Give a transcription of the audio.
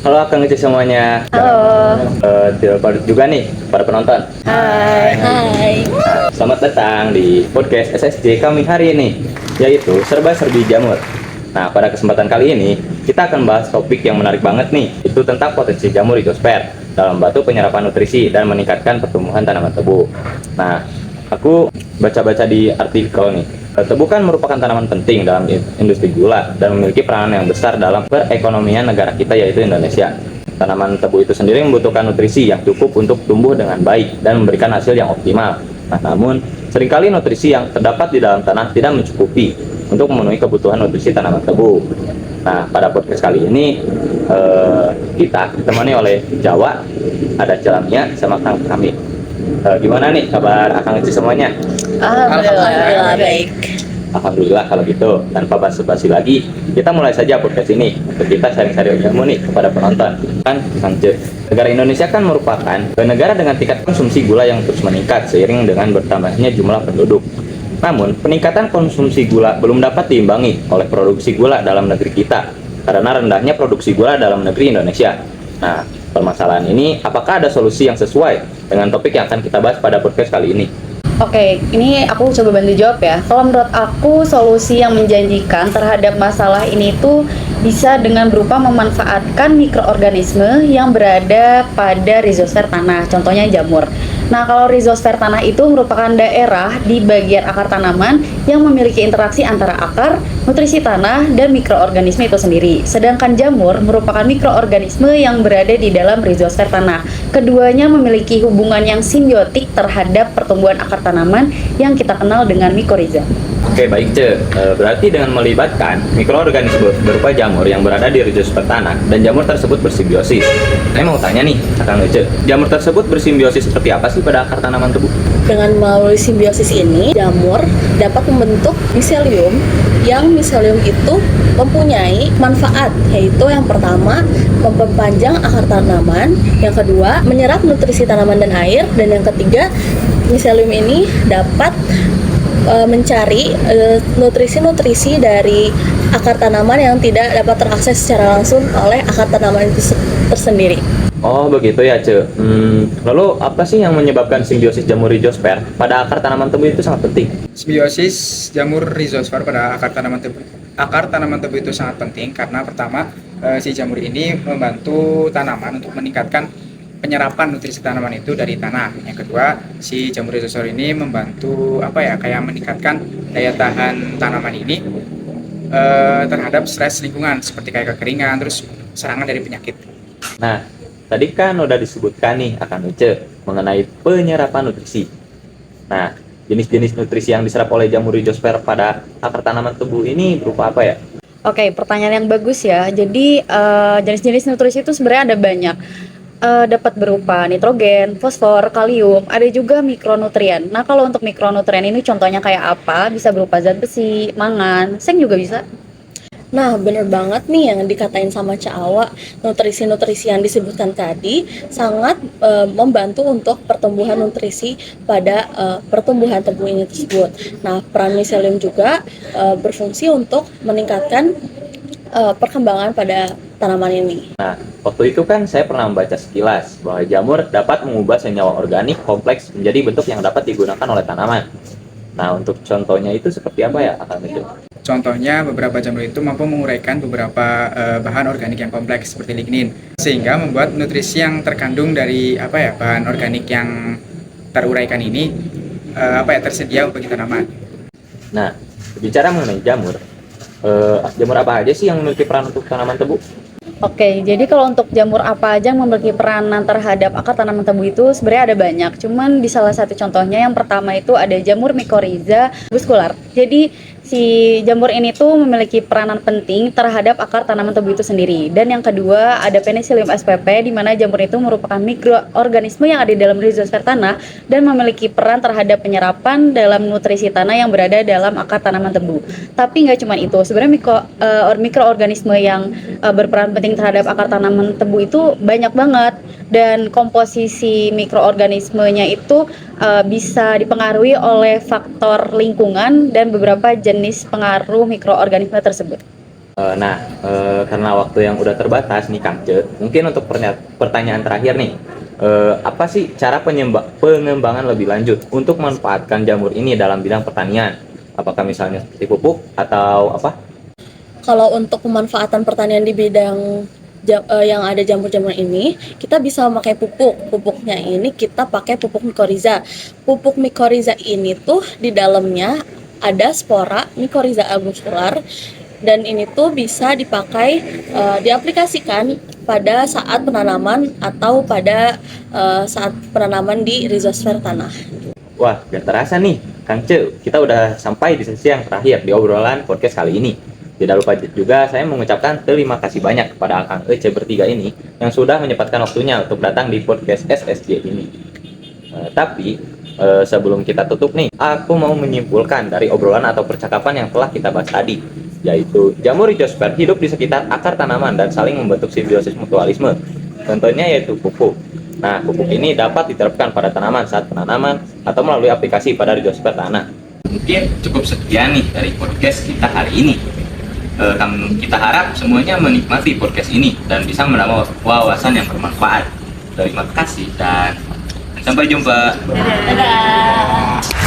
Halo Kang Ngece semuanya. Halo. Juga nih para penonton. Hai. Hai. Selamat datang di podcast SSJ kami hari ini, yaitu serba-serbi jamur. Nah, pada kesempatan kali ini kita akan bahas topik yang menarik banget nih, itu tentang potensi jamur hidrosfer dalam membantu penyerapan nutrisi dan meningkatkan pertumbuhan tanaman tebu. Nah, aku baca-baca di artikel nih. Tebu kan merupakan tanaman penting dalam industri gula dan memiliki peranan yang besar dalam perekonomian negara kita, yaitu Indonesia. Tanaman tebu itu sendiri membutuhkan nutrisi yang cukup untuk tumbuh dengan baik dan memberikan hasil yang optimal. Nah, namun seringkali nutrisi yang terdapat di dalam tanah tidak mencukupi untuk memenuhi kebutuhan nutrisi tanaman tebu. Nah, pada podcast kali ini kita ditemani oleh Jawa, ada Celamia, sama Kang kami. Gimana nih kabar Akang Eci semuanya? Alhamdulillah baik. Alhamdulillah kalau gitu, tanpa basa-basi lagi, kita mulai saja podcast ini untuk kita sharing-sharing ilmu nih kepada penonton. Kan, Kang Ce, negara Indonesia kan merupakan negara dengan tingkat konsumsi gula yang terus meningkat seiring dengan bertambahnya jumlah penduduk. Namun, peningkatan konsumsi gula belum dapat diimbangi oleh produksi gula dalam negeri kita karena rendahnya produksi gula dalam negeri Indonesia. Nah, permasalahan ini apakah ada solusi yang sesuai dengan topik yang akan kita bahas pada podcast kali ini? Oke, ini aku coba bantu jawab ya. Kalau menurut aku solusi yang menjanjikan terhadap masalah ini tuh bisa dengan berupa memanfaatkan mikroorganisme yang berada pada rizosfer tanah, contohnya jamur. Nah, kalau rizosfer tanah itu merupakan daerah di bagian akar tanaman yang memiliki interaksi antara akar, nutrisi tanah, dan mikroorganisme itu sendiri. Sedangkan jamur merupakan mikroorganisme yang berada di dalam rizosfer tanah. Keduanya memiliki hubungan yang simbiotik terhadap pertumbuhan akar tanaman yang kita kenal dengan mikoriza. Oke, baik Ce. Berarti dengan melibatkan mikroorganisme berupa jamur yang berada di rizosfer tanah dan jamur tersebut bersimbiosis. Saya mau tanya nih, Kang Ce, jamur tersebut bersimbiosis seperti apa sih pada akar tanaman tebu? Dengan melalui simbiosis ini, jamur dapat membentuk miselium yang miselium itu mempunyai manfaat, yaitu yang pertama memperpanjang akar tanaman, yang kedua menyerap nutrisi tanaman dan air, dan yang ketiga miselium ini dapat mencari nutrisi-nutrisi dari akar tanaman yang tidak dapat terakses secara langsung oleh akar tanaman itu tersendiri. Oh, begitu ya, Ce. Lalu apa sih yang menyebabkan simbiosis jamur rizosfer pada akar tanaman tebu itu sangat penting? Simbiosis jamur rizosfer pada akar tanaman tebu itu sangat penting karena pertama, si jamur ini membantu tanaman untuk meningkatkan penyerapan nutrisi tanaman itu dari tanah. Yang kedua, si jamur rizosfer ini membantu kayak meningkatkan daya tahan tanaman ini terhadap stres lingkungan seperti kayak kekeringan, terus serangan dari penyakit. Nah, tadi kan udah disebutkan nih Akang Ece mengenai penyerapan nutrisi. Nah, jenis-jenis nutrisi yang diserap oleh jamur rizosfer pada akar tanaman tebu ini berupa apa ya? Oke, pertanyaan yang bagus ya. Jadi jenis-jenis nutrisi itu sebenarnya ada banyak. Dapat berupa nitrogen, fosfor, kalium, ada juga mikronutrien. Nah, kalau untuk mikronutrien ini contohnya kayak apa? Bisa berupa zat besi, mangan, seng juga bisa. Nah, bener banget nih yang dikatain sama Cak Awa, nutrisi-nutrisi yang disebutkan tadi sangat membantu untuk pertumbuhan nutrisi pada pertumbuhan tebu ini tersebut. Nah, peran miselium juga berfungsi untuk meningkatkan perkembangan pada tanaman ini. Nah, waktu itu kan saya pernah membaca sekilas bahwa jamur dapat mengubah senyawa organik kompleks menjadi bentuk yang dapat digunakan oleh tanaman. Nah, untuk contohnya itu seperti apa ya, Akang Ece? Contohnya, beberapa jamur itu mampu menguraikan beberapa bahan organik yang kompleks seperti lignin, sehingga membuat nutrisi yang terkandung dari bahan organik yang teruraikan ini tersedia bagi tanaman. Nah, bicara mengenai jamur, jamur apa aja sih yang memiliki peran untuk tanaman tebu? Oke, jadi kalau untuk jamur apa aja yang memiliki peranan terhadap akar tanaman tebu itu sebenarnya ada banyak. Cuman di salah satu contohnya yang pertama itu ada jamur Mycorrhiza muscular. Jadi si jamur ini tuh memiliki peranan penting terhadap akar tanaman tebu itu sendiri. Dan yang kedua ada Penicillium spp, di mana jamur itu merupakan mikroorganisme yang ada di dalam rizosfer tanah dan memiliki peran terhadap penyerapan dalam nutrisi tanah yang berada dalam akar tanaman tebu. Tapi nggak cuma itu, sebenarnya mikroorganisme yang berperan penting terhadap akar tanaman tebu itu banyak banget, dan komposisi mikroorganismenya itu bisa dipengaruhi oleh faktor lingkungan dan beberapa jenis pengaruh mikroorganisme tersebut. Karena waktu yang udah terbatas nih Kang Ce, mungkin untuk pertanyaan terakhir nih, apa sih cara pengembangan lebih lanjut untuk memanfaatkan jamur ini dalam bidang pertanian? Apakah misalnya seperti pupuk atau apa? Kalau untuk pemanfaatan pertanian di bidang yang ada jamur-jamur ini, kita bisa memakai pupuk. Pupuknya ini kita pakai pupuk mikoriza. Pupuk mikoriza ini tuh di dalamnya ada spora mikoriza arbuscular, dan ini tuh bisa dipakai diaplikasikan pada saat penanaman atau pada saat penanaman di rhizosfer tanah. Wah, gak terasa nih, Kang Ce, kita udah sampai di sesi yang terakhir di obrolan podcast kali ini. Tidak lupa juga saya mengucapkan terima kasih banyak kepada Kang Ece bertiga ini yang sudah menyempatkan waktunya untuk datang di podcast SSJ ini. Sebelum kita tutup nih, aku mau menyimpulkan dari obrolan atau percakapan yang telah kita bahas tadi, yaitu jamur rhizosfer hidup di sekitar akar tanaman dan saling membentuk simbiosis mutualisme. Contohnya yaitu pupuk. Nah, pupuk ini dapat diterapkan pada tanaman saat penanaman atau melalui aplikasi pada rhizosfer tanah. Mungkin cukup sekian nih dari podcast kita hari ini. Kita harap semuanya menikmati podcast ini dan bisa menambah wawasan yang bermanfaat. Terima kasih dan sampai jumpa. Dadah.